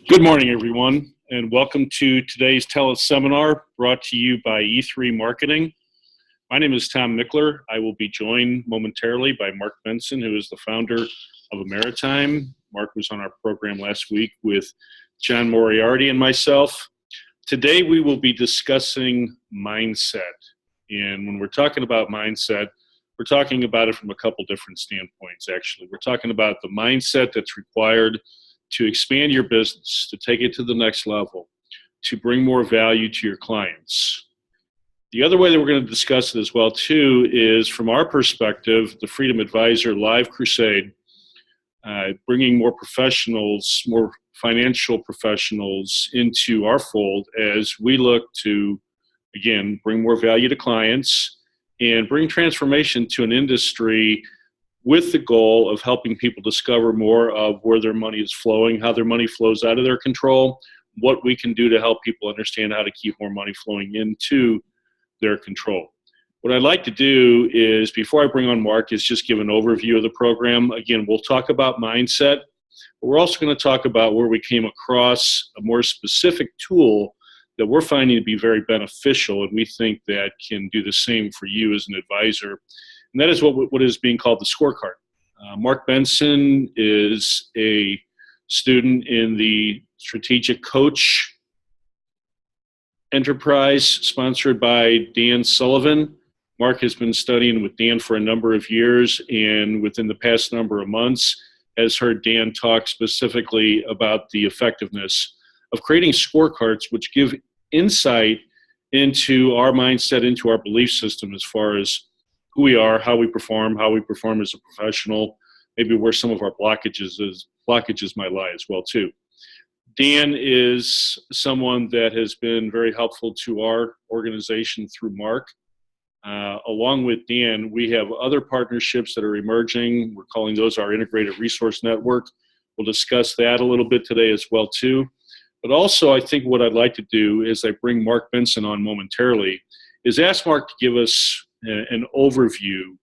Good morning, everyone, and welcome to today's Tele-seminar brought to you by E3 Marketing. My name is Tom Mickler. I will be joined momentarily by Mark Benson, who is the founder of Ameritime. Mark was on our program last week with John Moriarty and myself. Today, we will be discussing mindset. And when we're talking about mindset, we're talking about it from a couple different standpoints, actually. We're talking about the mindset that's required to expand your business, to take it to the next level, to bring more value to your clients. The other way that we're going to discuss it as well, too, is from our perspective, the Freedom Advisor Live Crusade, bringing more professionals, more financial professionals into our fold as we look to, again, bring more value to clients and bring transformation to an industry with the goal of helping people discover more of where their money is flowing, how their money flows out of their control, what we can do to help people understand how to keep more money flowing into their control. What I'd like to do is, before I bring on Mark, is just give an overview of the program. Again, we'll talk about mindset, but we're also going to talk about where we came across a more specific tool that we're finding to be very beneficial, and we think that can do the same for you as an advisor. And that is what is being called the scorecard. Mark Benson is a student in the Strategic Coach Enterprise sponsored by Dan Sullivan. Mark has been studying with Dan for a number of years, and within the past number of months has heard Dan talk specifically about the effectiveness of creating scorecards which give insight into our mindset, into our belief system as far as who we are, how we perform as a professional, maybe where some of our blockages might lie as well too. Dan is someone that has been very helpful to our organization through Mark. Along with Dan, we have other partnerships that are emerging. We're calling those our Integrated Resource Network. We'll discuss that a little bit today as well too. But also, I think what I'd like to do is I bring Mark Benson on momentarily, is ask Mark to give us an overview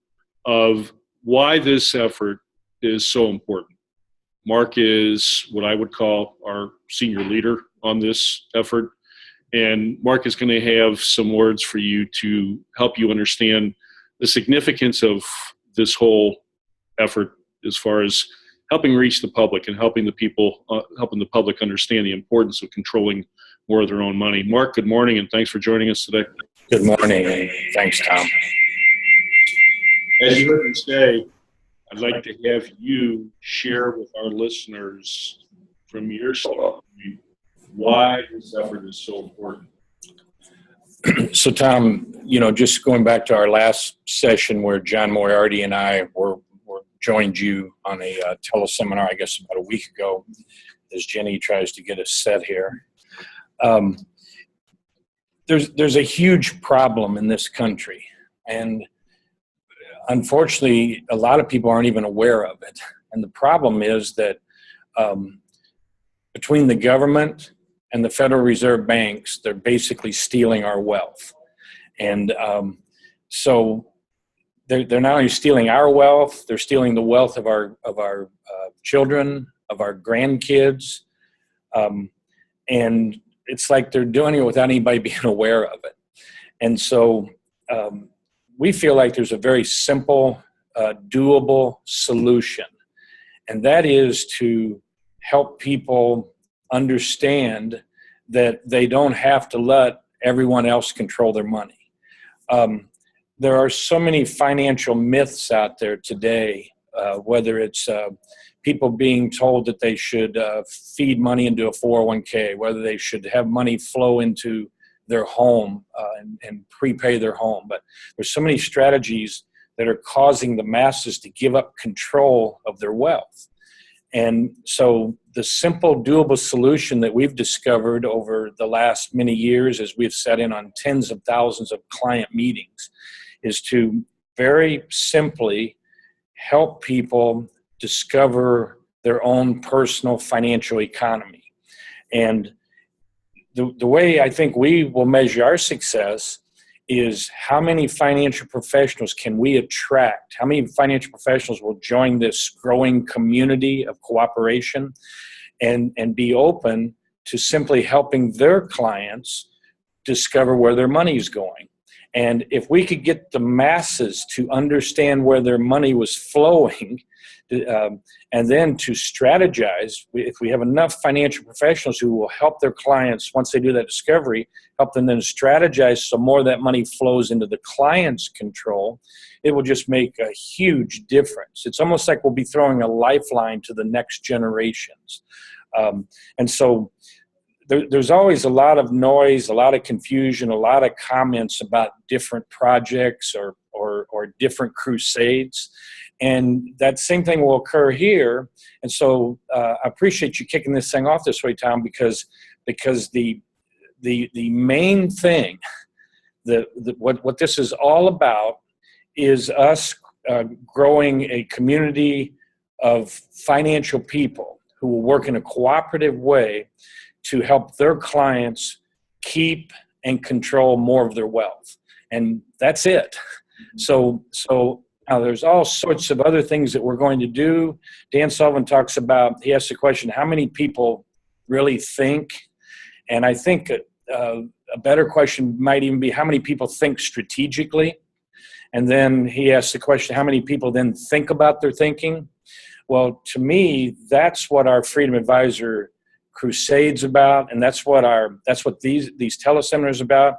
of why this effort is so important. Mark is what I would call our senior leader on this effort, and Mark is going to have some words for you to help you understand the significance of this whole effort as far as helping reach the public and helping the public understand the importance of controlling more of their own money. Mark, good morning, and thanks for joining us today. Good morning, and thanks, Tom. As you heard me say, I'd like to have you share with our listeners from your standpoint why this effort is so important. So, Tom, just going back to our last session where John Moriarty and I joined you on a teleseminar, I guess about a week ago, as Jenny tries to get us set here. There's a huge problem in this country, and unfortunately, a lot of people aren't even aware of it. And the problem is that between the government and the Federal Reserve banks, they're basically stealing our wealth. And so they're not only stealing our wealth, they're stealing the wealth of our children, of our grandkids, and it's like they're doing it without anybody being aware of it. And so we feel like there's a very simple, doable solution, and that is to help people understand that they don't have to let everyone else control their money. There are so many financial myths out there today, whether it's people being told that they should feed money into a 401k, whether they should have money flow into their home and prepay their home. But there's so many strategies that are causing the masses to give up control of their wealth. And so the simple, doable solution that we've discovered over the last many years as we've sat in on tens of thousands of client meetings is to very simply help people discover their own personal financial economy. And the way I think we will measure our success is how many financial professionals can we attract? How many financial professionals will join this growing community of cooperation? and be open to simply helping their clients discover where their money is going. And if we could get the masses to understand where their money was flowing, and then to strategize, if we have enough financial professionals who will help their clients once they do that discovery, help them then strategize so more of that money flows into the client's control, it will just make a huge difference. It's almost like we'll be throwing a lifeline to the next generations. And so there's always a lot of noise, a lot of confusion, a lot of comments about different projects or different crusades. And that same thing will occur here. And so I appreciate you kicking this thing off this way, Tom, because the main thing, what this is all about is us growing a community of financial people who will work in a cooperative way to help their clients keep and control more of their wealth. And that's it. So now there's all sorts of other things that we're going to do. Dan Sullivan talks about, he asks the question, how many people really think? And I think a better question might even be, how many people think strategically? And then he asks the question, how many people then think about their thinking? Well, to me, that's what our Freedom Advisor Crusades about, and that's what these teleseminars about.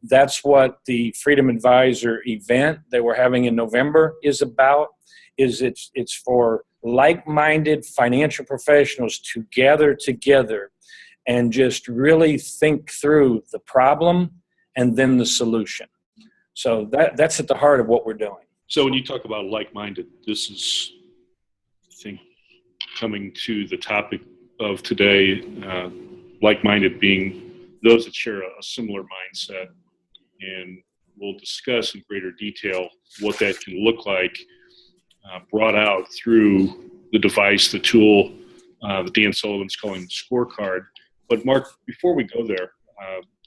That's what the Freedom Advisor event that we're having in November is about. It's for like-minded financial professionals to gather together and just really think through the problem and then the solution. So that's at the heart of what we're doing. So when you talk about like-minded, this is, I think, coming to the topic of today, like-minded being those that share a similar mindset, and we'll discuss in greater detail what that can look like, brought out through the device, the tool that Dan Sullivan's calling the scorecard. But Mark, before we go there,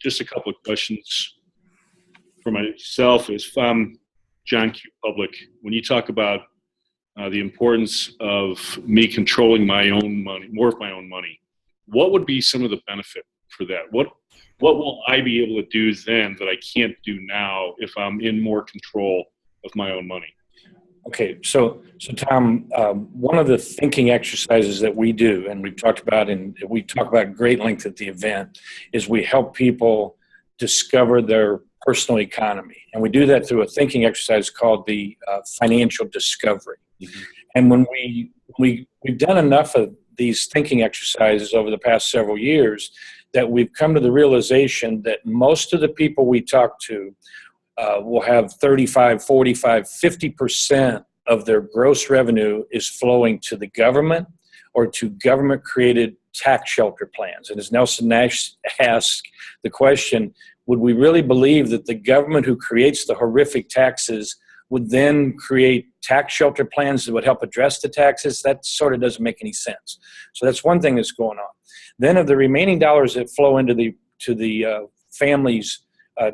just a couple of questions for myself. Is John Q. Public, when you talk about the importance of me controlling my own money, more of my own money, what would be some of the benefit for that? What will I be able to do then that I can't do now if I'm in more control of my own money? Okay, so Tom, one of the thinking exercises that we do, and we talk about great length at the event, is we help people discover their personal economy, and we do that through a thinking exercise called the financial discovery. Mm-hmm. And when we've done enough of these thinking exercises over the past several years, that we've come to the realization that most of the people we talk to will have 35, 45, 50% of their gross revenue is flowing to the government or to government-created tax shelter plans. And as Nelson Nash asked the question, would we really believe that the government who creates the horrific taxes would then create tax shelter plans that would help address the taxes? That sort of doesn't make any sense. So that's one thing that's going on. Then of the remaining dollars that flow into the family's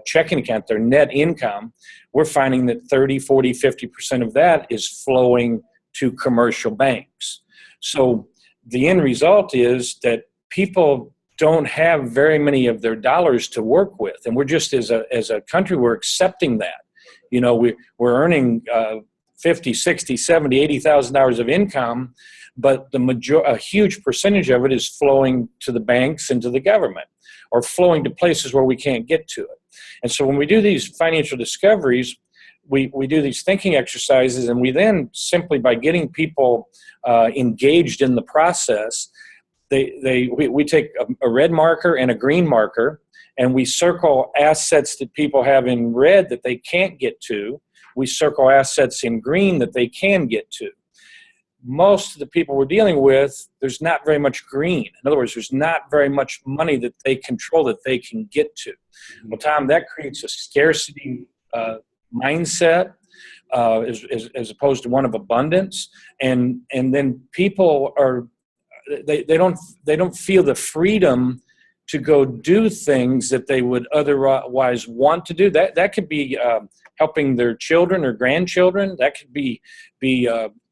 checking account, their net income, we're finding that 30, 40, 50% of that is flowing to commercial banks. So the end result is that people don't have very many of their dollars to work with. And we're just, as a country, we're accepting that. You know, we're earning 50, 60, 70, $80,000 of income, but a huge percentage of it is flowing to the banks and to the government, or flowing to places where we can't get to it. And so when we do these financial discoveries, we do these thinking exercises, and we then simply, by getting people engaged in the process, we take a red marker and a green marker, and we circle assets that people have in red that they can't get to. We circle assets in green that they can get to. Most of the people we're dealing with, there's not very much green. In other words, there's not very much money that they control that they can get to. Well, Tom, that creates a scarcity mindset as opposed to one of abundance, and then people are they don't feel the freedom to go do things that they would otherwise want to do. That could be helping their children or grandchildren. That could be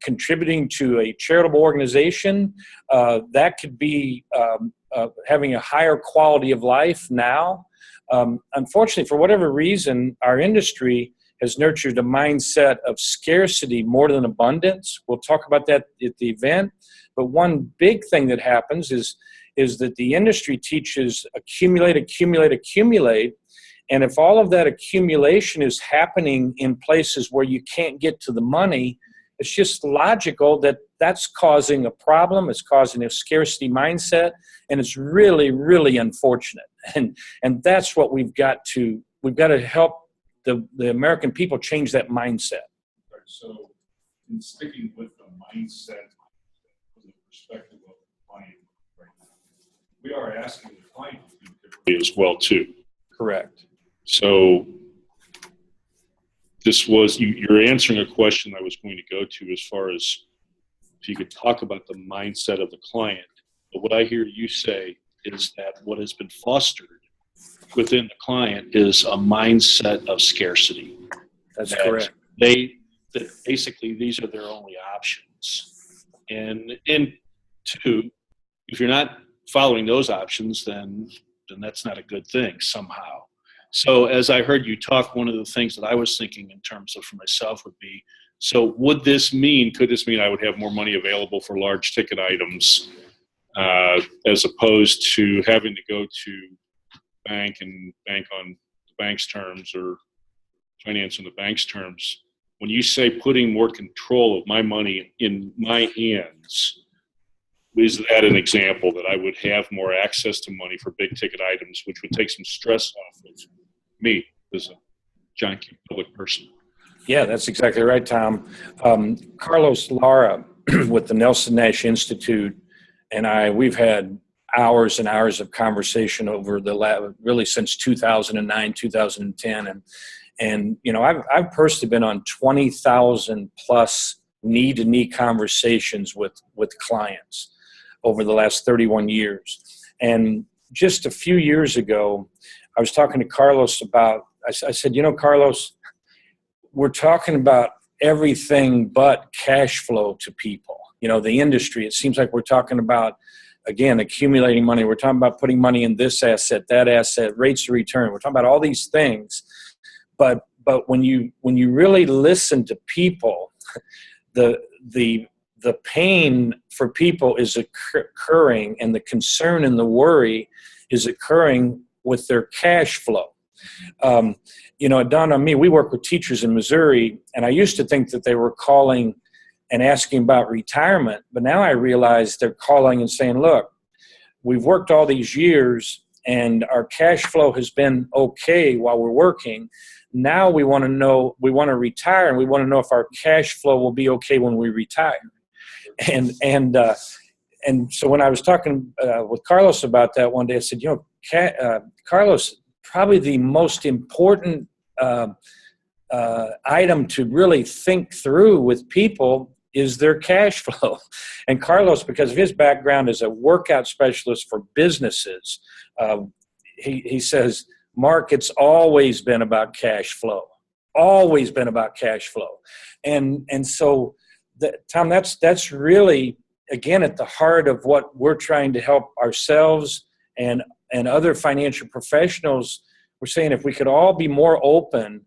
contributing to a charitable organization. That could be having a higher quality of life now. Unfortunately, for whatever reason, our industry has nurtured a mindset of scarcity more than abundance. We'll talk about that at the event. But one big thing that happens is that the industry teaches accumulate, accumulate, accumulate. And if all of that accumulation is happening in places where you can't get to the money, it's just logical that that's causing a problem. It's causing a scarcity mindset, and it's really, really unfortunate. And that's what we've got to help the American people change that mindset. So, in sticking with the mindset from the perspective of the client right now, we are asking the client to think differently as well too. Correct. So this was, you're answering a question I was going to go to as far as if you could talk about the mindset of the client. But what I hear you say is that what has been fostered within the client is a mindset of scarcity. That's correct. That basically these are their only options. And two, if you're not following those options, then that's not a good thing somehow. So as I heard you talk, one of the things that I was thinking in terms of for myself would be, so could this mean I would have more money available for large ticket items as opposed to having to go to bank and bank on the bank's terms or finance on the bank's terms? When you say putting more control of my money in my hands, is that an example that I would have more access to money for big ticket items, which would take some stress off of me as a giant public person? Yeah, that's exactly right, Tom. Carlos Lara with the Nelson Nash Institute and we've had hours and hours of conversation over really since 2009, 2010. And you know, I've personally been on 20,000 plus knee-to-knee conversations with clients over the last 31 years. And just a few years ago, I was talking to Carlos about, I said, you know, Carlos, we're talking about everything but cash flow to people. You know, the industry, it seems like we're talking about, again, accumulating money. We're talking about putting money in this asset, that asset, rates of return. We're talking about all these things. But when you really listen to people, the pain for people is occurring, and the concern and the worry is occurring with their cash flow. You know, it dawned on me, we work with teachers in Missouri, and I used to think that they were calling and asking about retirement, but now I realize they're calling and saying, look, we've worked all these years and our cash flow has been okay while we're working. Now we want to retire, and we want to know if our cash flow will be okay when we retire. And so when I was talking with Carlos about that one day, I said, you know, Carlos, probably the most important item to really think through with people is their cash flow. And Carlos, because of his background as a workout specialist for businesses, he says, Mark, it's always been about cash flow. Always been about cash flow. And so, Tom, that's really, again, at the heart of what we're trying to help ourselves and other financial professionals. We're saying if we could all be more open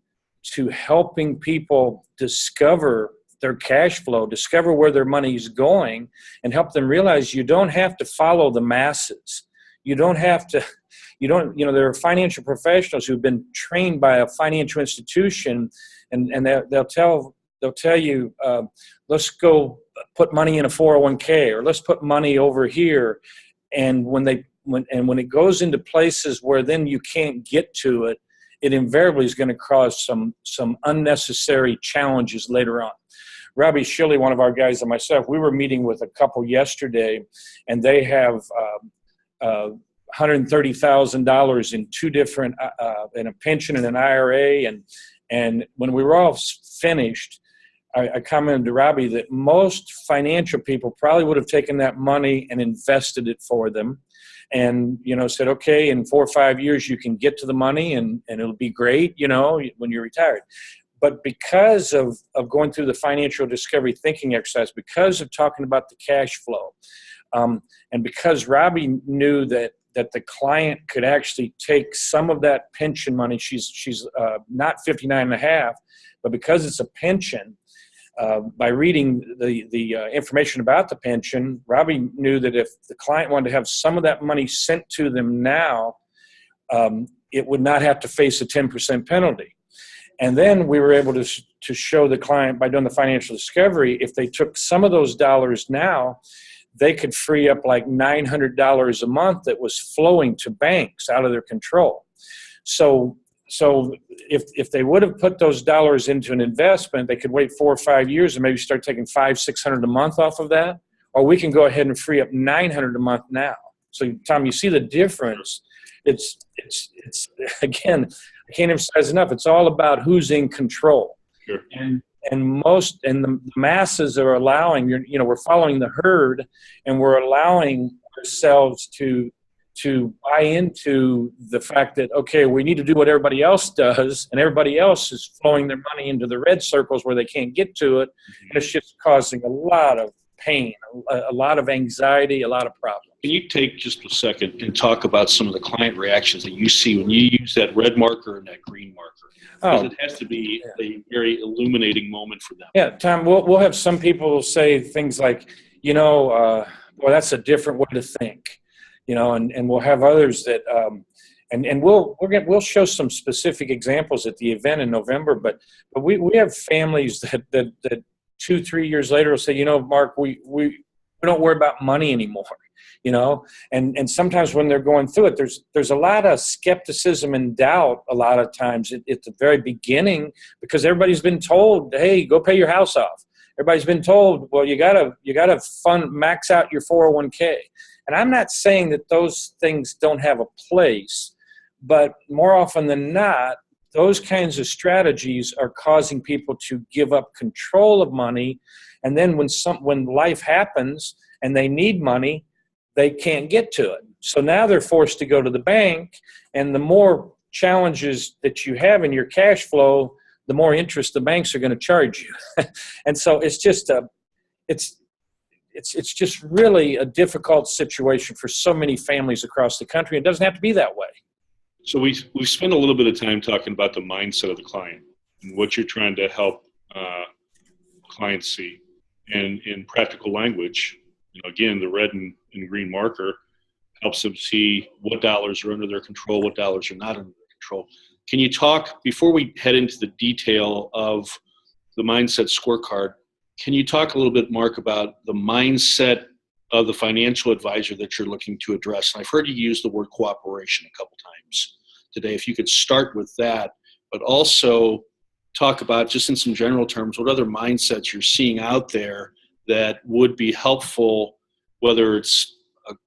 to helping people discover their cash flow, discover where their money is going, and help them realize you don't have to follow the masses. You don't have to, you know, there are financial professionals who've been trained by a financial institution, and they'll tell you, let's go put money in a 401k, or let's put money over here. And when it goes into places where then you can't get to it, it invariably is going to cause some unnecessary challenges later on. Robbie Shilley, one of our guys, and myself, we were meeting with a couple yesterday, and they have $130,000 in two different, in a pension and an IRA. And when we were all finished, I commented to Robbie that most financial people probably would have taken that money and invested it for them, and said, okay, in 4 or 5 years you can get to the money and it'll be great, when you're retired. But because of going through the financial discovery thinking exercise, because of talking about the cash flow, and because Robbie knew that the client could actually take some of that pension money, she's not 59 and a half, but because it's a pension, by reading the information about the pension, Robbie knew that if the client wanted to have some of that money sent to them now, it would not have to face a 10% penalty. And then we were able to show the client, by doing the financial discovery, if they took some of those dollars now, they could free up like $900 a month that was flowing to banks out of their control. So if they would have put those dollars into an investment, they could wait 4 or 5 years and maybe start taking $500-600 a month off of that, or we can go ahead and free up $900 a month now. So Tom, you see the difference. It's again, I can't emphasize enough. It's all about who's in control. Sure. And the masses are allowing, we're following the herd, and we're allowing ourselves to buy into the fact that, okay, we need to do what everybody else does, and everybody else is flowing their money into the red circles where they can't get to it. And it's just causing a lot of pain, a lot of anxiety, a lot of problems. Can you take just a second and talk about some of the client reactions that you see when you use that red marker and that green marker? Because it has to be a very illuminating moment for them. Yeah, Tom, we'll have some people say things like, well, that's a different way to think. And we'll have others that, and we'll show some specific examples at the event in November. But we have families that 2-3 years later will say, Mark, we don't worry about money anymore. And sometimes when they're going through it, there's a lot of skepticism and doubt a lot of times at the very beginning, because everybody's been told, hey, go pay your house off. Everybody's been told, well, you gotta max out your 401k. And I'm not saying that those things don't have a place, but more often than not, those kinds of strategies are causing people to give up control of money. And then when life happens and they need money, they can't get to it. So now they're forced to go to the bank, and the more challenges that you have in your cash flow, the more interest the banks are going to charge you. And so it's just it's just really a difficult situation for so many families across the country. It doesn't have to be that way. So we spent a little bit of time talking about the mindset of the client and what you're trying to help clients see. And in practical language, again, the red and green marker helps them see what dollars are under their control, what dollars are not under their control. Can you talk, before we head into the detail of the mindset scorecard, can you talk a little bit, Mark, about the mindset of the financial advisor that you're looking to address? And I've heard you use the word cooperation a couple times today. If you could start with that, but also talk about, just in some general terms, what other mindsets you're seeing out there that would be helpful, whether it's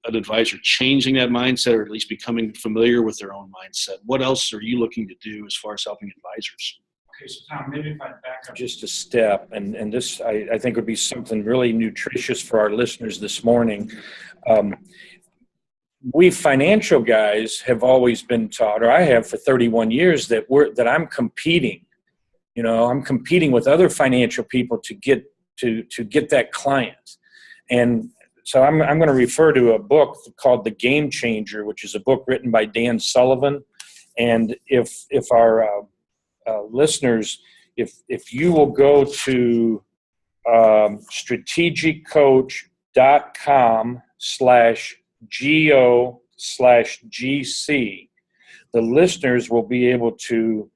an advisor changing that mindset or at least becoming familiar with their own mindset. What else are you looking to do as far as helping advisors? Okay, so Tom, maybe if I back up just a step, and this I think would be something really nutritious for our listeners this morning. We financial guys have always been taught, or I have for 31 years, that I'm competing. I'm competing with other financial people to get that client. And so I'm going to refer to a book called The Game Changer, which is a book written by Dan Sullivan. And if our listeners, if you will go to strategiccoach.com/go/GC, the listeners will be able to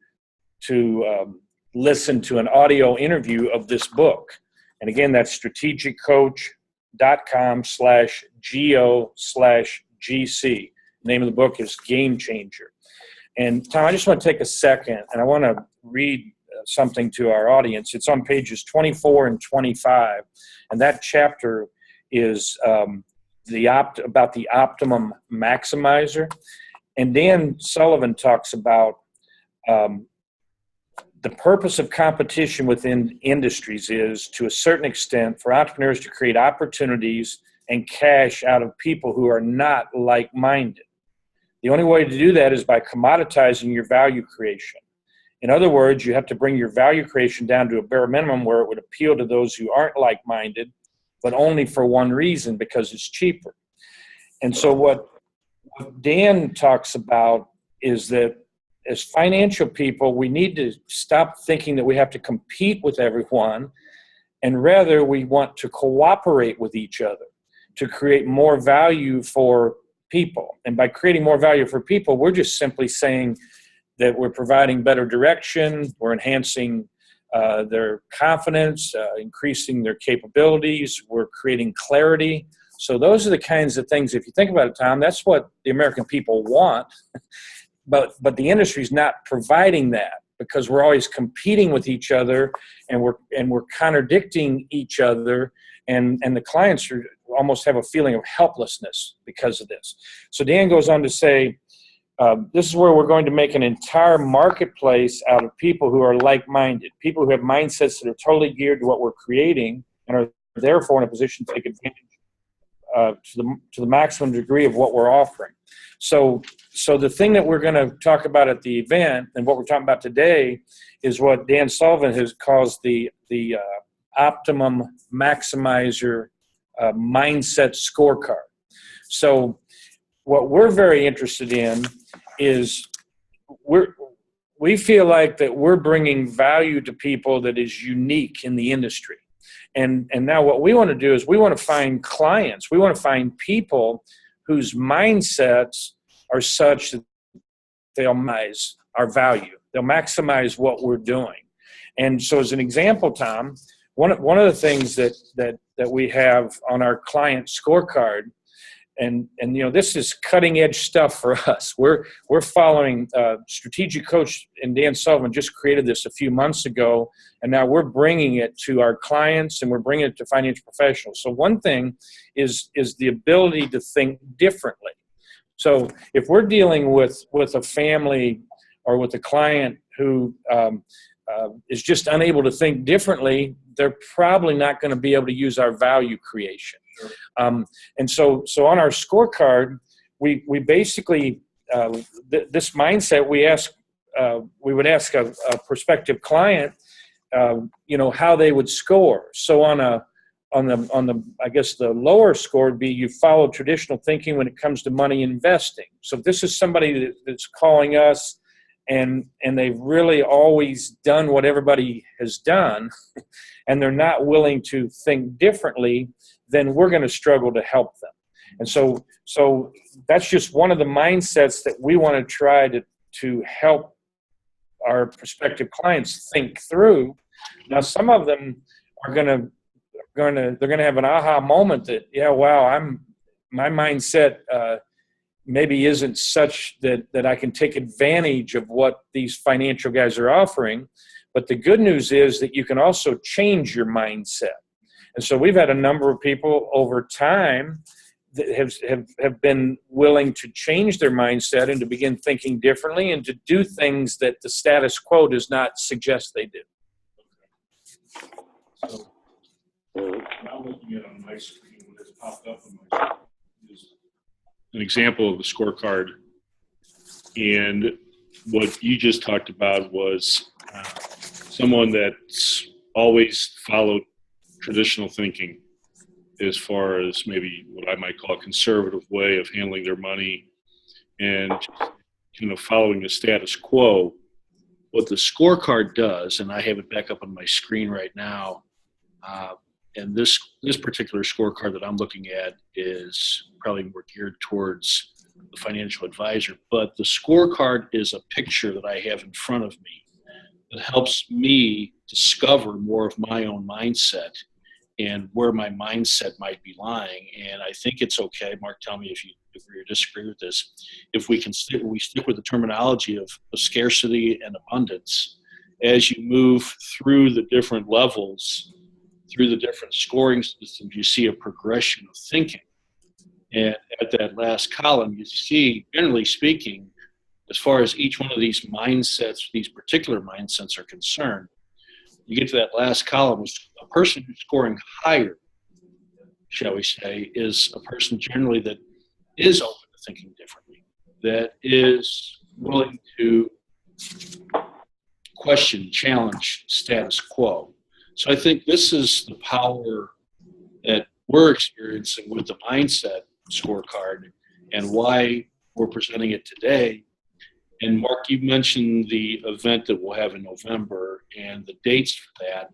listen to an audio interview of this book. And again, that's strategiccoach.com/go/GC. The name of the book is Game Changer. And Tom, I just want to take a second, and I want to read something to our audience. It's on pages 24 and 25, and that chapter is about the optimum maximizer. And Dan Sullivan talks about the purpose of competition within industries is, to a certain extent, for entrepreneurs to create opportunities and cash out of people who are not like-minded. The only way to do that is by commoditizing your value creation. In other words, you have to bring your value creation down to a bare minimum where it would appeal to those who aren't like-minded, but only for one reason, because it's cheaper. And so what Dan talks about is that as financial people, we need to stop thinking that we have to compete with everyone, and rather we want to cooperate with each other to create more value for people. And by creating more value for people, we're just simply saying that we're providing better direction, we're enhancing their confidence, increasing their capabilities, we're creating clarity. So those are the kinds of things, if you think about it, Tom, that's what the American people want. But the industry is not providing that, because we're always competing with each other, and we're contradicting each other, and the clients almost have a feeling of helplessness because of this. So Dan goes on to say, this is where we're going to make an entire marketplace out of people who are like-minded, people who have mindsets that are totally geared to what we're creating and are therefore in a position to take advantage to the maximum degree of what we're offering. So the thing that we're going to talk about at the event, and what we're talking about today, is what Dan Sullivan has calls the optimum maximizer mindset scorecard. So what we're very interested in is we feel like that we're bringing value to people that is unique in the industry. And now what we want to do is we want to find clients. We want to find people whose mindsets are such that they'll maximize our value. They'll maximize what we're doing. And so as an example, Tom, one of the things that we have on our client scorecard, and this is cutting edge stuff for us. We're following strategic coach, and Dan Sullivan just created this a few months ago, and now we're bringing it to our clients and we're bringing it to financial professionals. So one thing is the ability to think differently. So if we're dealing with a family or with a client who is just unable to think differently, they're probably not going to be able to use our value creation. And so on our scorecard, we basically this mindset, we would ask a prospective client, how they would score. So on the I guess the lower score would be, you follow traditional thinking when it comes to money investing. So if this is somebody that's calling us and they've really always done what everybody has done, and they're not willing to think differently, then we're going to struggle to help them. And so that's just one of the mindsets that we want to try to help our prospective clients think through. Now, some of them are they're going to have an aha moment that, yeah, wow, my mindset maybe isn't such that I can take advantage of what these financial guys are offering. But the good news is that you can also change your mindset. And so we've had a number of people over time that have been willing to change their mindset and to begin thinking differently and to do things that the status quo does not suggest they do. So now looking at on my screen, what has popped up on my screen is an example of the scorecard. And what you just talked about was someone that's always followed traditional thinking as far as maybe what I might call a conservative way of handling their money and following the status quo. What the scorecard does, and I have it back up on my screen right now, and this particular scorecard that I'm looking at is probably more geared towards the financial advisor, but the scorecard is a picture that I have in front of me that helps me discover more of my own mindset and where my mindset might be lying. And I think it's okay, Mark, tell me if you agree or disagree with this, if we stick with the terminology of scarcity and abundance. As you move through the different levels, through the different scoring systems, you see a progression of thinking. And at that last column, you see, generally speaking, as far as each one of these mindsets, these particular mindsets are concerned, you get to that last column, a person who's scoring higher, shall we say, is a person generally that is open to thinking differently, that is willing to question, challenge status quo. So I think this is the power that we're experiencing with the mindset scorecard and why we're presenting it today. And Mark, you mentioned the event that we'll have in November, and the dates for that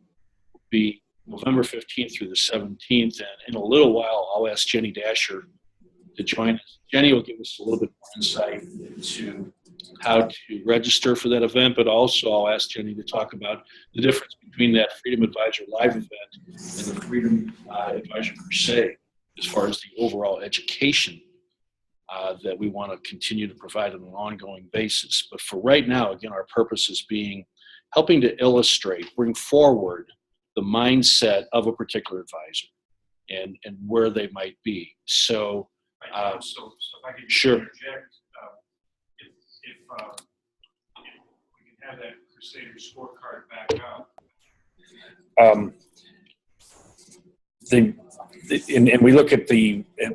will be November 15th through the 17th. And in a little while, I'll ask Jenny Dasher to join us. Jenny will give us a little bit more insight into how to register for that event, but also I'll ask Jenny to talk about the difference between that Freedom Advisor Live event and the Freedom Advisor Crusade as far as the overall education that we want to continue to provide on an ongoing basis. But for right now, again, our purpose is helping to illustrate, bring forward the mindset of a particular advisor and where they might be. So, So if I could sure. interject, if we can have that Crusader scorecard back up. And we look at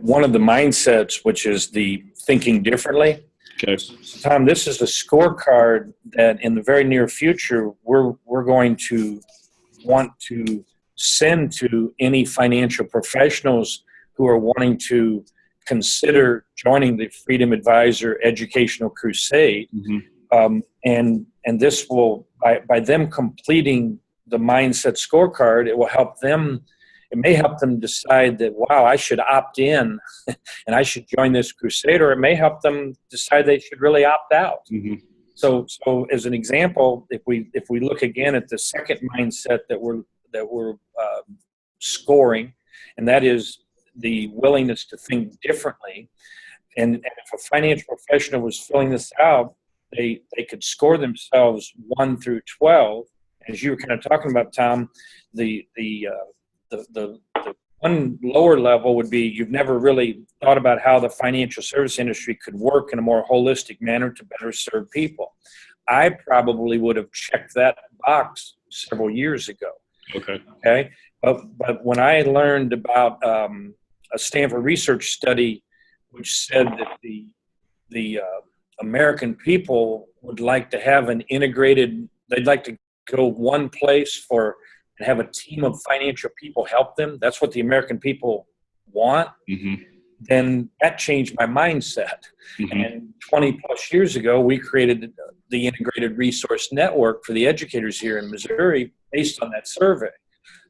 one of the mindsets, which is the thinking differently. Okay. Tom, this is a scorecard that in the very near future we're going to want to send to any financial professionals who are wanting to consider joining the Freedom Advisor Educational Crusade. Mm-hmm. And this will, by them completing the mindset scorecard, it will help them. It may help them decide that, wow, I should opt in and I should join this crusade, or it may help them decide they should really opt out. Mm-hmm. So as an example, if we look again at the second mindset that we're scoring, and that is the willingness to think differently, and if a financial professional was filling this out, they could score themselves 1 through 12. As you were kind of talking about, Tom, the one lower level would be you've never really thought about how the financial service industry could work in a more holistic manner to better serve people. I probably would have checked that box several years ago. Okay. But when I learned about a Stanford research study which said that the American people would like to have an integrated, they'd like to go one place and have a team of financial people help them. That's what the American people want. Mm-hmm. Then that changed my mindset. Mm-hmm. And 20 plus years ago, we created the Integrated Resource Network for the educators here in Missouri based on that survey.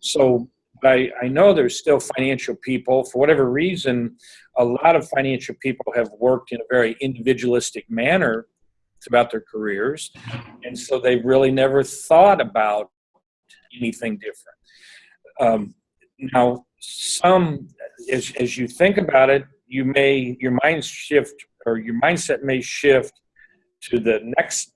So I know there's still financial people. For whatever reason, a lot of financial people have worked in a very individualistic manner throughout their careers. And so they've really never thought about anything different. Now, as you think about it, your mindset may shift to the next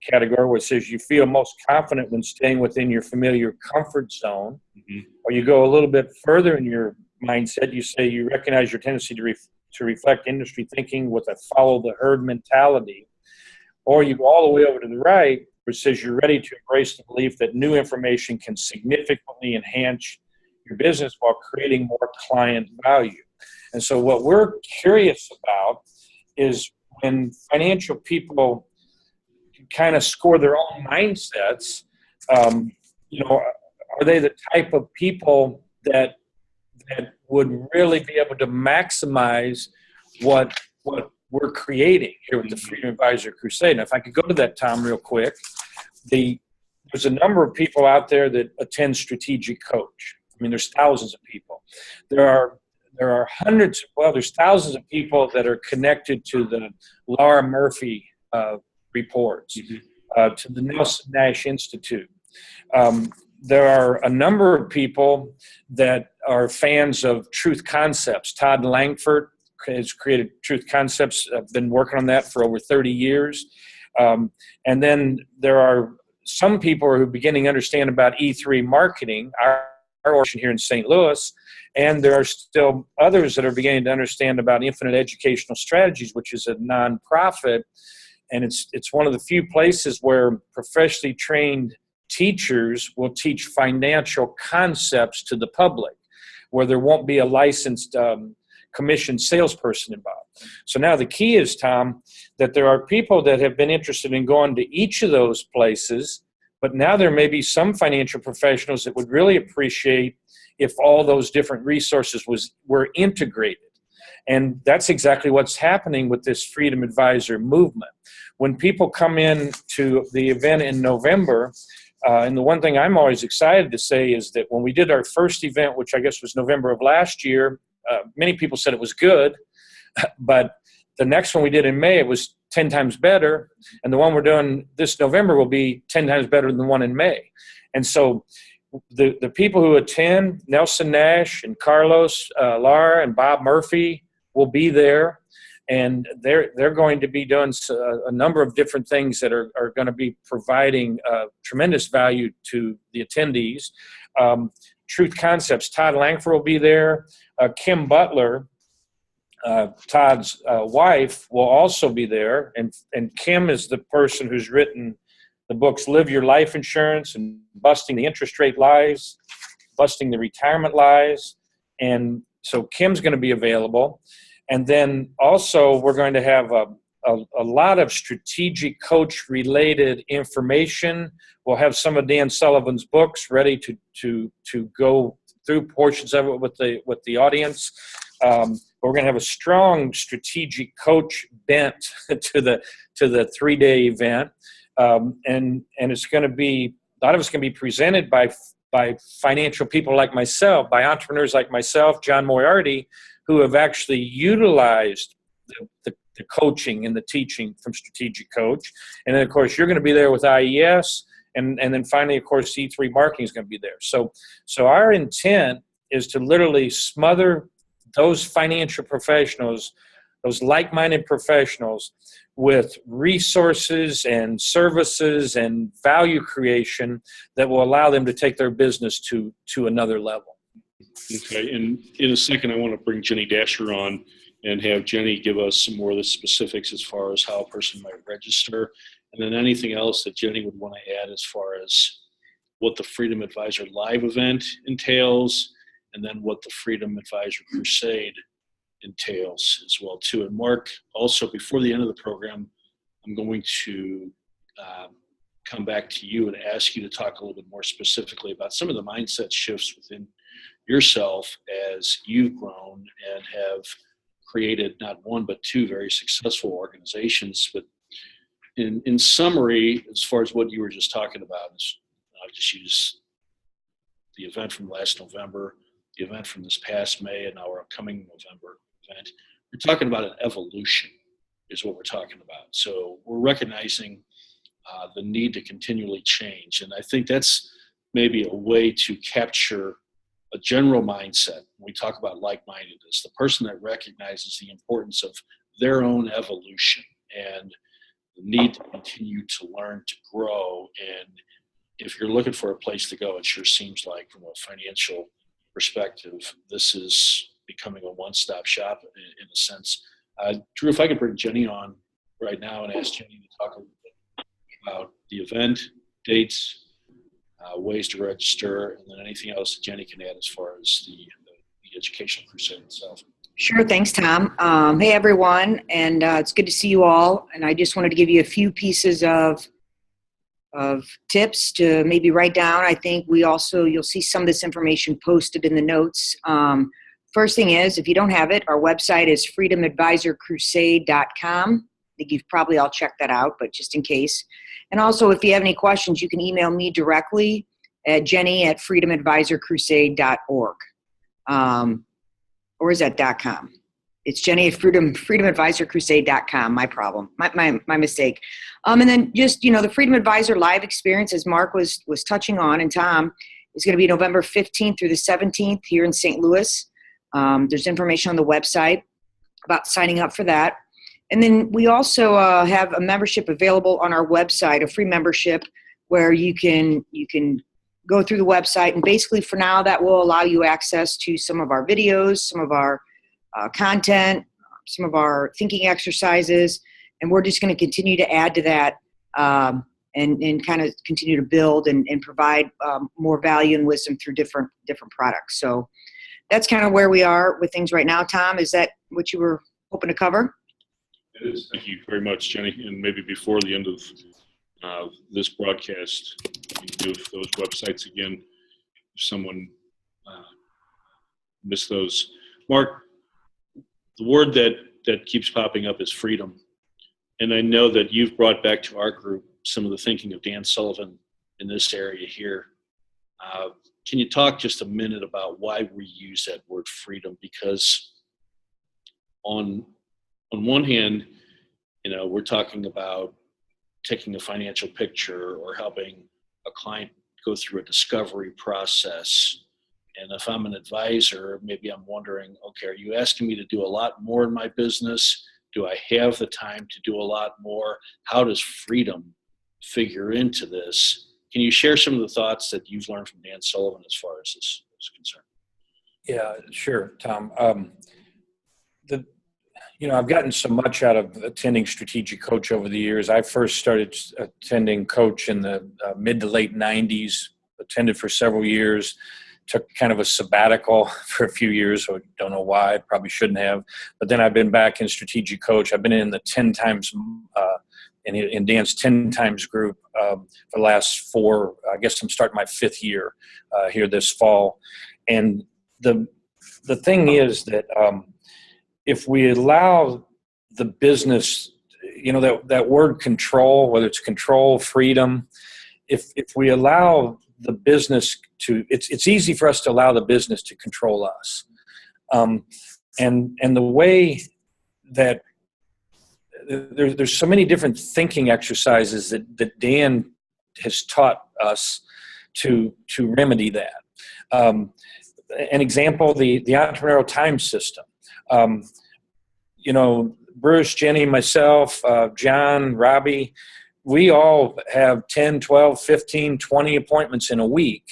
category, where it says you feel most confident when staying within your familiar comfort zone. Mm-hmm. Or you go a little bit further in your mindset, you say you recognize your tendency to reflect industry thinking with a follow the herd mentality. Or you go all the way over to the right, where it says you're ready to embrace the belief that new information can significantly enhance your business while creating more client value. And so what we're curious about is when financial people kind of score their own mindsets, are they the type of people that would really be able to maximize what we're creating here with the Freedom Advisor Crusade? And if I could go to that, Tom, real quick, there's a number of people out there that attend Strategic Coach. I mean, there's thousands of people. There are there's thousands of people that are connected to the Laura Murphy reports, to the Nelson Nash Institute. There are a number of people that are fans of Truth Concepts. Todd Langford has created Truth Concepts. I've been working on that for over 30 years. And then there are some people who are beginning to understand about E3 marketing, our organization here in St. Louis. And there are still others that are beginning to understand about Infinite Educational Strategies, which is a nonprofit and it's one of the few places where professionally trained teachers will teach financial concepts to the public, where there won't be a licensed commissioned salesperson involved. So now the key is, Tom, that there are people that have been interested in going to each of those places, but now there may be some financial professionals that would really appreciate if all those different resources were integrated. And that's exactly what's happening with this Freedom Advisor movement. When people come in to the event in November, and the one thing I'm always excited to say is that when we did our first event, which I guess was November of last year, many people said it was good, but the next one we did in May, it was 10 times better. And the one we're doing this November will be 10 times better than the one in May. And so the people who attend, Nelson Nash and Carlos Lara and Bob Murphy will be there. And they're going to be doing a number of different things that are going to be providing tremendous value to the attendees. Truth Concepts, Todd Langford will be there. Kim Butler, Todd's wife, will also be there. And Kim is the person who's written the books Live Your Life Insurance and Busting the Interest Rate Lies, Busting the Retirement Lies. And so Kim's going to be available. And then also we're going to have a lot of strategic coach related information. We'll have some of Dan Sullivan's books ready to go through portions of it with the audience. We're going to have a strong strategic coach bent to the 3-day event. And it's going to be, a lot of it's going to be presented by financial people like myself, by entrepreneurs like myself, John Moriarty, who have actually utilized the coaching and the teaching from Strategic Coach. And then, of course, you're going to be there with IES. And then finally, of course, E3 Marketing is going to be there. So our intent is to literally smother those financial professionals, those like-minded professionals, with resources and services and value creation that will allow them to take their business to another level. Okay, and in a second, I want to bring Jenny Dasher on and have Jenny give us some more of the specifics as far as how a person might register, and then anything else that Jenny would want to add as far as what the Freedom Advisor Live event entails, and then what the Freedom Advisor Crusade entails as well too. And Mark, also before the end of the program, I'm going to come back to you and ask you to talk a little bit more specifically about some of the mindset shifts within yourself as you've grown and have created not one but two very successful organizations. But in summary, as far as what you were just talking about, I'll just use the event from last November, the event from this past May, and our upcoming November event. We're talking about an evolution is what we're talking about. So we're recognizing the need to continually change. And I think that's maybe a way to capture a general mindset. When we talk about like-mindedness, the person that recognizes the importance of their own evolution and the need to continue to learn, to grow. And if you're looking for a place to go, it sure seems like from a financial perspective, this is becoming a one-stop shop in a sense. Drew, if I could bring Jenny on right now and ask Jenny to talk a little bit about the event, dates, ways to register, and then anything else that Jenny can add as far as the educational crusade itself. Sure. Thanks, Tom. Hey, everyone. And it's good to see you all. And I just wanted to give you a few pieces of tips to maybe write down. I think you'll see some of this information posted in the notes. First thing is, if you don't have it, our website is freedomadvisorcrusade.com. I think you've probably all checked that out, but just in case. And also, if you have any questions, you can email me directly at jenny@freedomadvisorcrusade.org. Or is that .com? It's Jenny at freedomadvisorcrusade.com. My problem, my mistake. And then just, the Freedom Advisor live experience, as Mark was touching on, and Tom, is going to be November 15th through the 17th here in St. Louis. There's information on the website about signing up for that. And then we also have a membership available on our website, a free membership where you can go through the website, and basically for now that will allow you access to some of our videos, some of our content, some of our thinking exercises, and we're just going to continue to add to that, and kind of continue to build and provide more value and wisdom through different products. So that's kind of where we are with things right now. Tom, is that what you were hoping to cover? It is. Thank you very much, Jenny. And maybe before the end of this broadcast, you can give those websites again if someone missed those. Mark, the word that keeps popping up is freedom. And I know that you've brought back to our group some of the thinking of Dan Sullivan in this area here. Can you talk just a minute about why we use that word freedom? Because on one hand, we're talking about taking a financial picture or helping a client go through a discovery process. And if I'm an advisor, maybe I'm wondering, okay, are you asking me to do a lot more in my business? Do I have the time to do a lot more? How does freedom figure into this? Can you share some of the thoughts that you've learned from Dan Sullivan as far as this is concerned? Yeah, sure, Tom. I've gotten so much out of attending Strategic Coach over the years. I first started attending Coach in the mid to late 90s, attended for several years, took kind of a sabbatical for a few years. So I don't know why, I probably shouldn't have. But then I've been back in Strategic Coach. I've been in the 10 times, in Dan's 10 times group for the last 4, I guess I'm starting my 5th year here this fall. And the thing is that if we allow the business, that word control, whether it's control, freedom, if we allow the business to, it's easy for us to allow the business to control us. And the way that there's so many different thinking exercises that Dan has taught us to remedy that. An example, the entrepreneurial time system. Bruce, Jenny, myself, John, Robbie, we all have 10, 12, 15, 20 appointments in a week.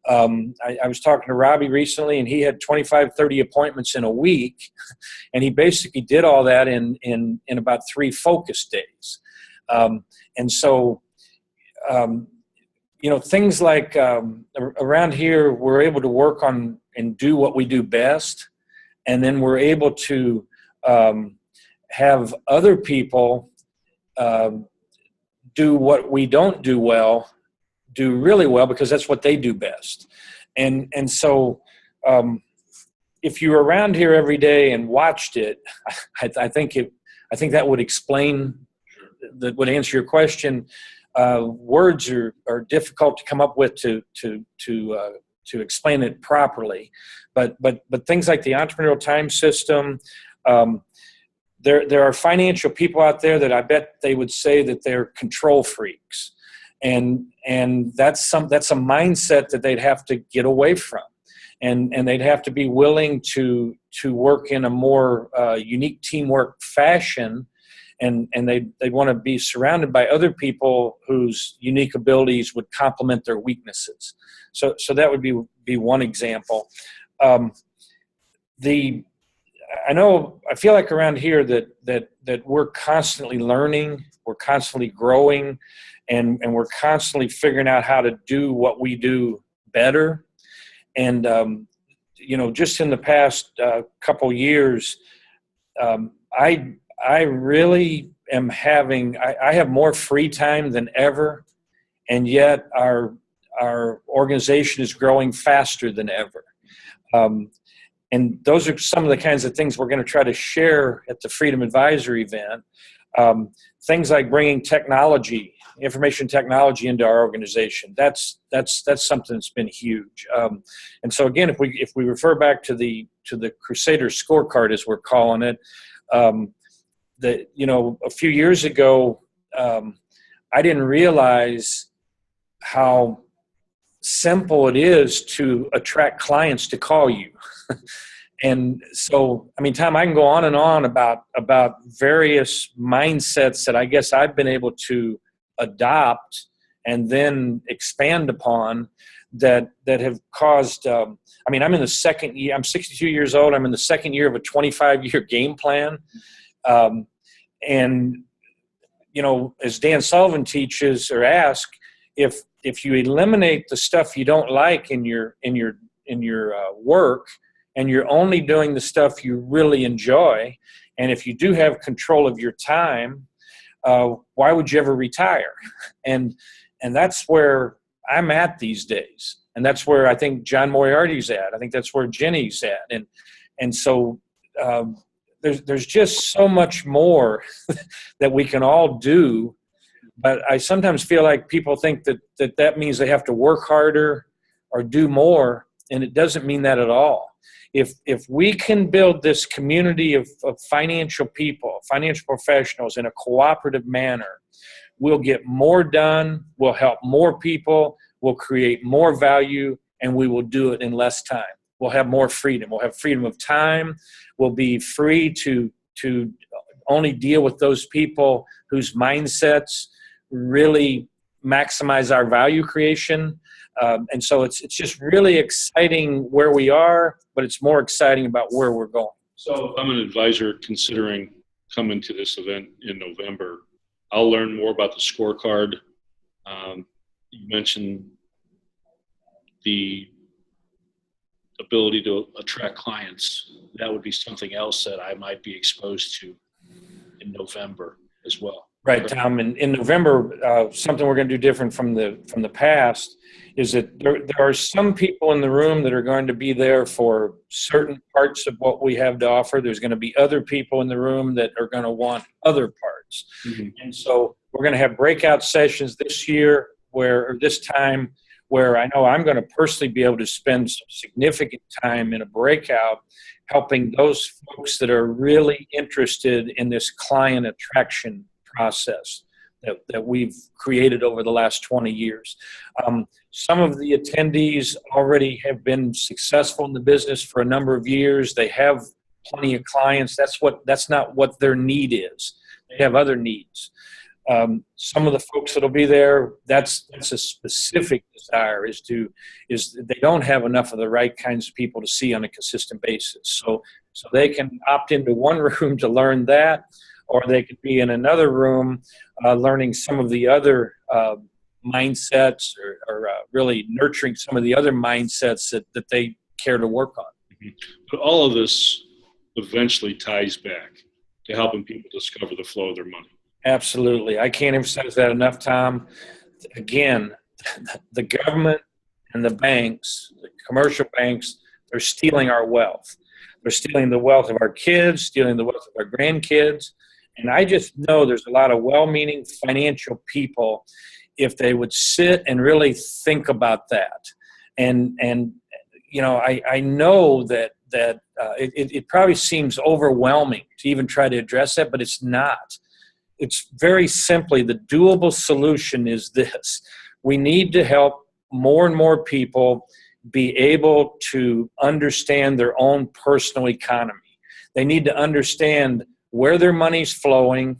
I was talking to Robbie recently, and he had 25, 30 appointments in a week, and he basically did all that in about 3 focus days. Things like around here, we're able to work on and do what we do best, and then we're able to have other people do what we don't do well, do really well, because that's what they do best. And so if you were around here every day and watched it, I think that would explain, that would answer your question. Words are difficult to come up with to explain it properly, but things like the entrepreneurial time system. There are financial people out there that I bet they would say that they're control freaks, and that's a mindset that they'd have to get away from, and they'd have to be willing to work in a more unique teamwork fashion, and they'd want to be surrounded by other people whose unique abilities would complement their weaknesses. So that would be one example. I feel like around here that we're constantly learning, we're constantly growing, and we're constantly figuring out how to do what we do better. And just in the past couple years, I really am I have more free time than ever, and yet our organization is growing faster than ever. And those are some of the kinds of things we're going to try to share at the Freedom Advisor event. Things like bringing technology, information technology into our organization. That's something that's been huge. And so again, if we refer back to the Crusader scorecard, as we're calling it, a few years ago, I didn't realize how simple it is to attract clients to call you. And so, Tom, I can go on and on about various mindsets that I guess I've been able to adopt and then expand upon that have caused, I'm in the second year, I'm 62 years old. I'm in the second year of a 25-year game plan. And as Dan Sullivan teaches or asks, if you eliminate the stuff you don't like in your work, and you're only doing the stuff you really enjoy, and if you do have control of your time, why would you ever retire? And that's where I'm at these days, and that's where I think John Moriarty's at. I think that's where Jenny's at, and so there's just so much more that we can all do. But I sometimes feel like people think that means they have to work harder or do more, and it doesn't mean that at all. If we can build this community of financial people, financial professionals in a cooperative manner, we'll get more done, we'll help more people, we'll create more value, and we will do it in less time. We'll have more freedom. We'll have freedom of time. We'll be free to only deal with those people whose mindsets really maximize our value creation. And so it's just really exciting where we are, but it's more exciting about where we're going. So if I'm an advisor considering coming to this event in November, I'll learn more about the scorecard. You mentioned the ability to attract clients. That would be something else that I might be exposed to in November as well. Right, Tom. In November, something we're going to do different from the past is that there are some people in the room that are going to be there for certain parts of what we have to offer. There's going to be other people in the room that are going to want other parts. Mm-hmm. And so we're going to have breakout sessions this year or this time where I know I'm going to personally be able to spend some significant time in a breakout helping those folks that are really interested in this client attraction process that we've created over the last 20 years. Some of the attendees already have been successful in the business for a number of years. They have plenty of clients. That's not what their need is. They have other needs. Some of the folks that'll be there, that's a specific desire is they don't have enough of the right kinds of people to see on a consistent basis. So they can opt into one room to learn that, or they could be in another room learning some of the other mindsets or really nurturing some of the other mindsets that they care to work on. Mm-hmm. But all of this eventually ties back to helping people discover the flow of their money. Absolutely. I can't emphasize that enough, Tom. Again, the government and the banks, the commercial banks, they're stealing our wealth. They're stealing the wealth of our kids, stealing the wealth of our grandkids. And I just know there's a lot of well-meaning financial people if they would sit and really think about that. And I know that it probably seems overwhelming to even try to address that, but it's not. It's very simply the doable solution is this. We need to help more and more people be able to understand their own personal economy. They need to understand where their money's flowing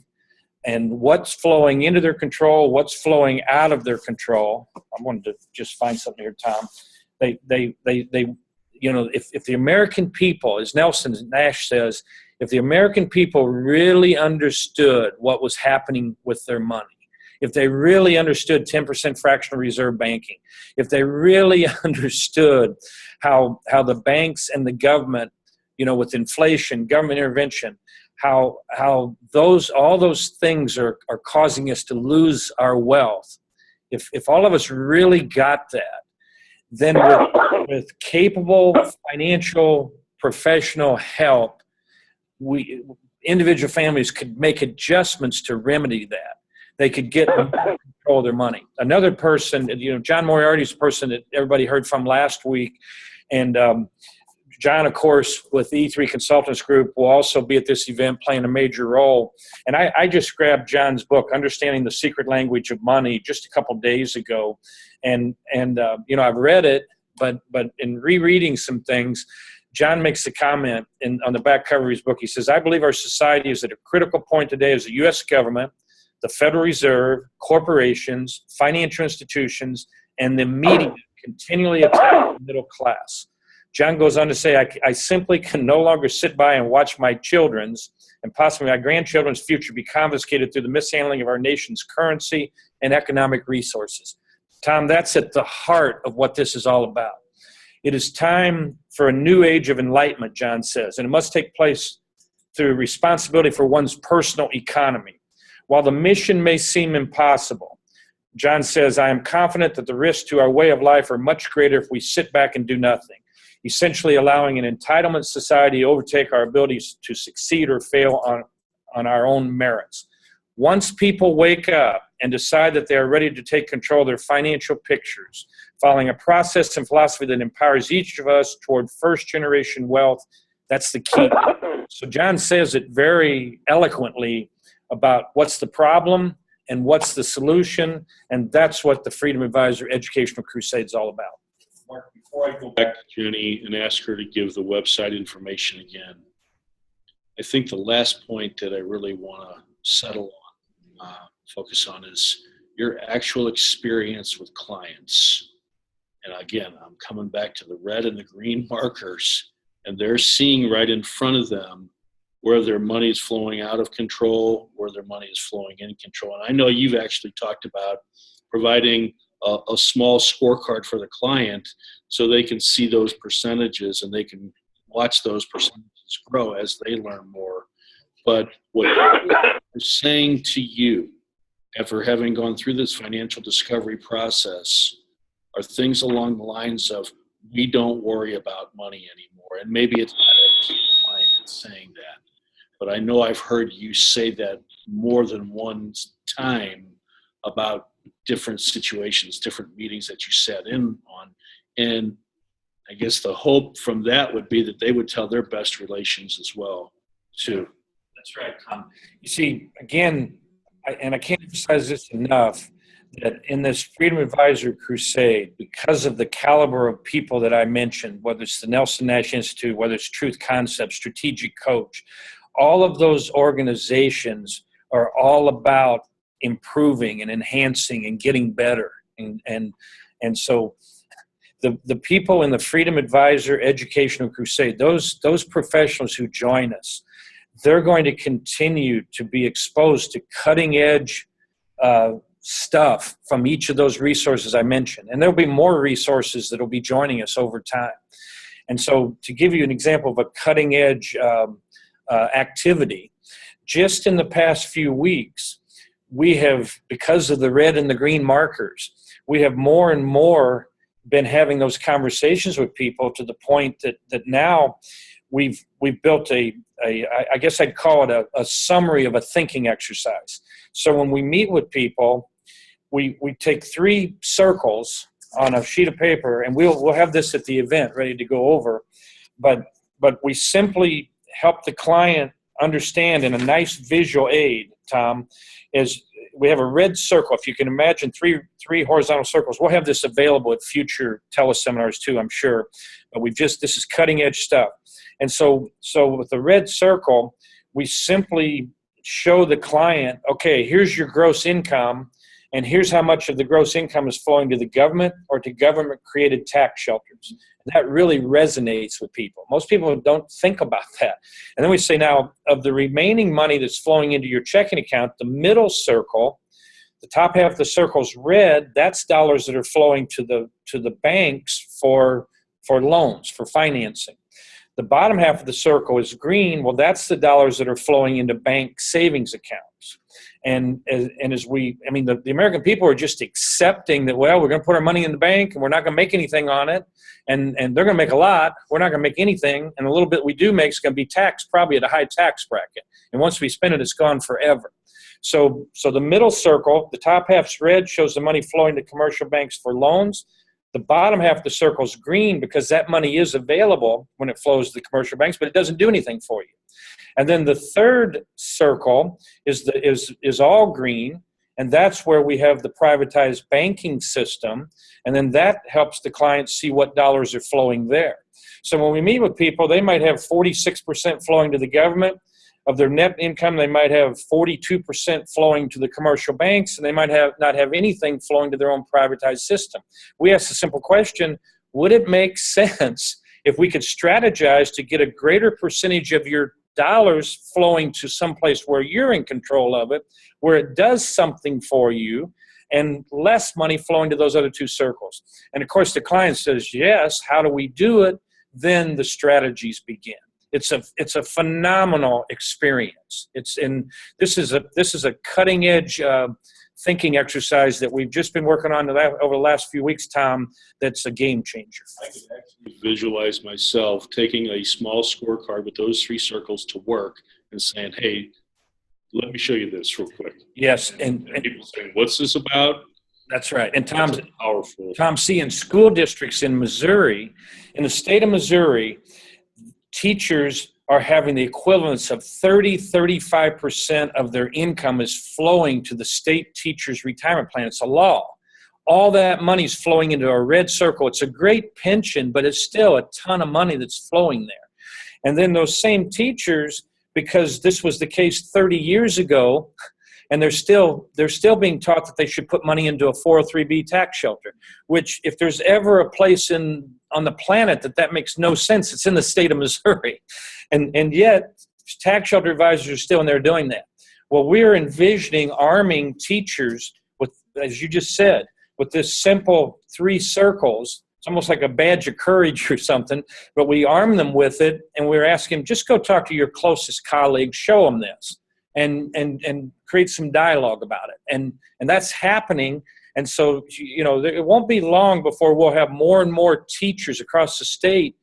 and what's flowing into their control, what's flowing out of their control. I wanted to just find something here, Tom. If the American people, as Nelson Nash says, if the American people really understood what was happening with their money, if they really understood 10% fractional reserve banking, if they really understood how the banks and the government, with inflation, government intervention, how all those things are causing us to lose our wealth. If all of us really got that, then with capable financial professional help, individual families could make adjustments to remedy that. They could get control of their money. Another person, John Moriarty's a person that everybody heard from last week, and John, of course, with the E3 Consultants Group, will also be at this event playing a major role. And I just grabbed John's book, Understanding the Secret Language of Money, just a couple days ago. And I've read it, but in rereading some things, John makes a comment on the back cover of his book. He says, I believe our society is at a critical point today as the U.S. government, the Federal Reserve, corporations, financial institutions, and the media continually attack the middle class. John goes on to say, I simply can no longer sit by and watch my children's and possibly my grandchildren's future be confiscated through the mishandling of our nation's currency and economic resources. Tom, that's at the heart of what this is all about. It is time for a new age of enlightenment, John says, and it must take place through responsibility for one's personal economy. While the mission may seem impossible, John says, I am confident that the risks to our way of life are much greater if we sit back and do nothing, essentially allowing an entitlement society to overtake our abilities to succeed or fail on our own merits. Once people wake up and decide that they are ready to take control of their financial pictures, following a process and philosophy that empowers each of us toward first-generation wealth, that's the key. So John says it very eloquently about what's the problem and what's the solution, and that's what the Freedom Advisor Educational Crusade is all about. Mark, before I go back to Jenny and ask her to give the website information again, I think the last point that I really want to settle on, focus on, is your actual experience with clients. And again, I'm coming back to the red and the green markers, and they're seeing right in front of them where their money is flowing out of control, where their money is flowing in control. And I know you've actually talked about providing a small scorecard for the client so they can see those percentages and they can watch those percentages grow as they learn more. But what I'm saying to you, after having gone through this financial discovery process, are things along the lines of, we don't worry about money anymore. And maybe it's not every client that's saying that, but I know I've heard you say that more than one time about different situations, different meetings that you sat in on. And I guess the hope from that would be that they would tell their best relations as well, too. That's right, Tom. You see, again, I can't emphasize this enough, that in this Freedom Advisor Crusade, because of the caliber of people that I mentioned, whether it's the Nelson Nash Institute, whether it's Truth Concepts, Strategic Coach, all of those organizations are all about improving and enhancing and getting better. And so the people in the Freedom Advisor Educational Crusade, those professionals who join us, they're going to continue to be exposed to cutting edge stuff from each of those resources I mentioned. And there'll be more resources that will be joining us over time. And so to give you an example of a cutting edge activity, just in the past few weeks, we have, because of the red and the green markers, we have more and more been having those conversations with people to the point that now we've built I guess I'd call it a summary of a thinking exercise. So when we meet with people, we take 3 circles on a sheet of paper, and we'll have this at the event ready to go over, but we simply help the client understand in a nice visual aid, Tom, is we have a red circle. If you can imagine three horizontal circles, we'll have this available at future teleseminars too, I'm sure. But this is cutting edge stuff. And so with the red circle, we simply show the client, okay, here's your gross income, and here's how much of the gross income is flowing to the government or to government-created tax shelters. And that really resonates with people. Most people don't think about that. And then we say, now, of the remaining money that's flowing into your checking account, the middle circle, the top half of the circle's red, that's dollars that are flowing to the banks for loans, for financing. The bottom half of the circle is green. Well, that's the dollars that are flowing into bank savings accounts. And the American people are just accepting that, well, we're going to put our money in the bank and we're not going to make anything on it. And they're going to make a lot. We're not going to make anything. And a little bit we do make is going to be taxed probably at a high tax bracket. And once we spend it, it's gone forever. So the middle circle, the top half's red, shows the money flowing to commercial banks for loans. The bottom half of the circle is green because that money is available when it flows to the commercial banks, but it doesn't do anything for you. And then the third circle is all green, and that's where we have the privatized banking system, and then that helps the client see what dollars are flowing there. So when we meet with people, they might have 46% flowing to the government. Of their net income, they might have 42% flowing to the commercial banks, and they might not have anything flowing to their own privatized system. We ask a simple question: would it make sense if we could strategize to get a greater percentage of your dollars flowing to someplace where you're in control of it, where it does something for you, and less money flowing to those other two circles. And of course, the client says, yes, how do we do it? Then the strategies begin. It's a phenomenal experience. This is a cutting edge thinking exercise that we've just been working on over the last few weeks, Tom. That's a game changer. I can actually visualize myself taking a small scorecard with those three circles to work and saying, "Hey, let me show you this real quick." Yes, and people saying, "What's this about?" That's right. And That's powerful. Tom, see, in school districts in Missouri, in the state of Missouri, teachers are having the equivalence of 35% of their income is flowing to the state teachers' retirement plan. It's a law. All that money is flowing into a red circle. It's a great pension, but it's still a ton of money that's flowing there. And then those same teachers, because this was the case 30 years ago, and they're still being taught that they should put money into a 403B tax shelter, which if there's ever a place on the planet that makes no sense, it's in the state of Missouri. And yet tax shelter advisors are still in there doing that. Well, we're envisioning arming teachers with, as you just said, with this simple 3 circles. It's almost like a badge of courage or something, but we arm them with it, and we're asking them, just go talk to your closest colleagues, show them this, and create some dialogue about it. And that's happening. And so, it won't be long before we'll have more and more teachers across the state.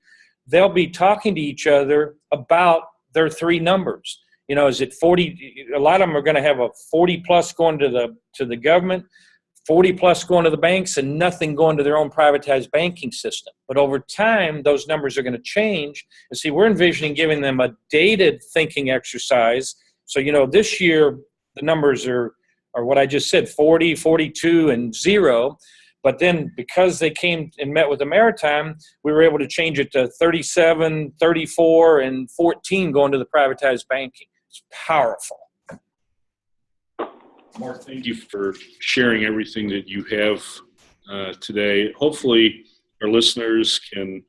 They'll be talking to each other about their 3 numbers. Is it 40? A lot of them are going to have a 40 plus going to the government, 40 plus going to the banks, and nothing going to their own privatized banking system. But over time, those numbers are going to change. And see, we're envisioning giving them a dated thinking exercise. So, this year, the numbers are what I just said, 40, 42, and 0. But then because they came and met with the Maritime, we were able to change it to 37, 34, and 14 going to the privatized banking. It's powerful. Mark, thank you for sharing everything that you have today. Hopefully, our listeners can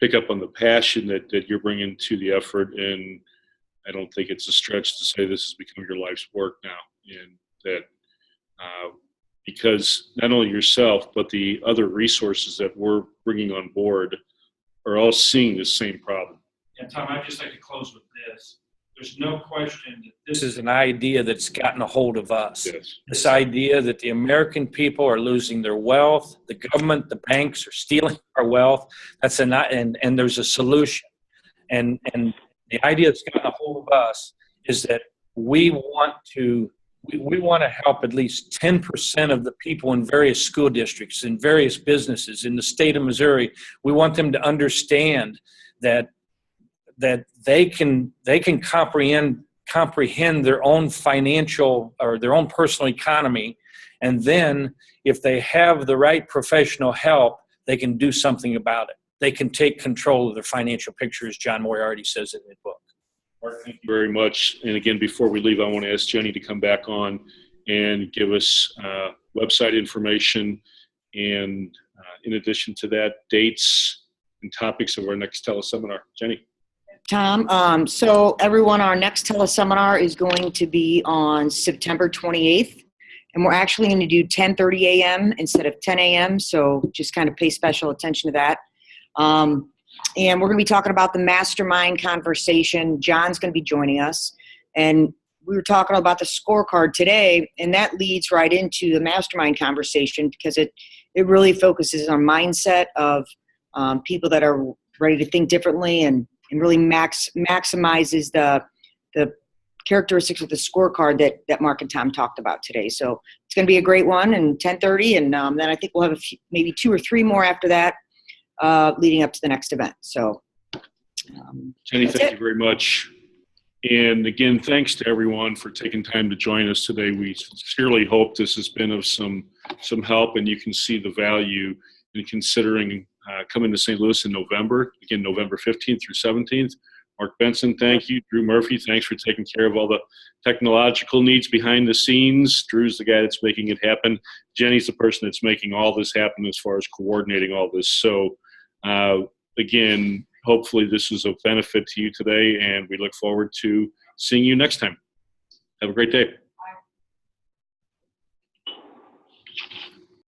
pick up on the passion that you're bringing to the effort. And I don't think it's a stretch to say this has become your life's work now. And that because not only yourself, but the other resources that we're bringing on board are all seeing the same problem. And Tom, I'd just like to close with this. There's no question that This is an idea that's gotten a hold of us. Yes. This idea that the American people are losing their wealth, the government, the banks are stealing our wealth. And there's a solution. And the idea that's gotten a hold of us is that we want to help at least 10% of the people in various school districts, in various businesses in the state of Missouri. We want them to understand that they can comprehend their own financial or their own personal economy, and then if they have the right professional help, they can do something about it. They can take control of their financial picture, as John Moriarty says in his book. Mark, thank you very much. And again, before we leave, I want to ask Jenny to come back on and give us website information and, in addition to that, dates and topics of our next teleseminar. Jenny. Tom, so everyone, our next teleseminar is going to be on September 28th, and we're actually going to do 10:30 a.m. instead of 10 a.m., so just kind of pay special attention to that. And we're going to be talking about the mastermind conversation. John's going to be joining us. And we were talking about the scorecard today, and that leads right into the mastermind conversation because it really focuses on mindset of people that are ready to think differently and really maximizes the characteristics of the scorecard that Mark and Tom talked about today. So it's going to be a great one, and 10:30, and then I think we'll have maybe 2 or 3 more after that. Leading up to the next event. So, Jenny, thank you very much. And again, thanks to everyone for taking time to join us today. We sincerely hope this has been of some help, and you can see the value in considering coming to St. Louis in November, again, November 15th through 17th. Mark Benson, thank you. Drew Murphy, thanks for taking care of all the technological needs behind the scenes. Drew's the guy that's making it happen. Jenny's the person that's making all this happen as far as coordinating all this. So again, hopefully this is of benefit to you today, and we look forward to seeing you next time. Have a great day.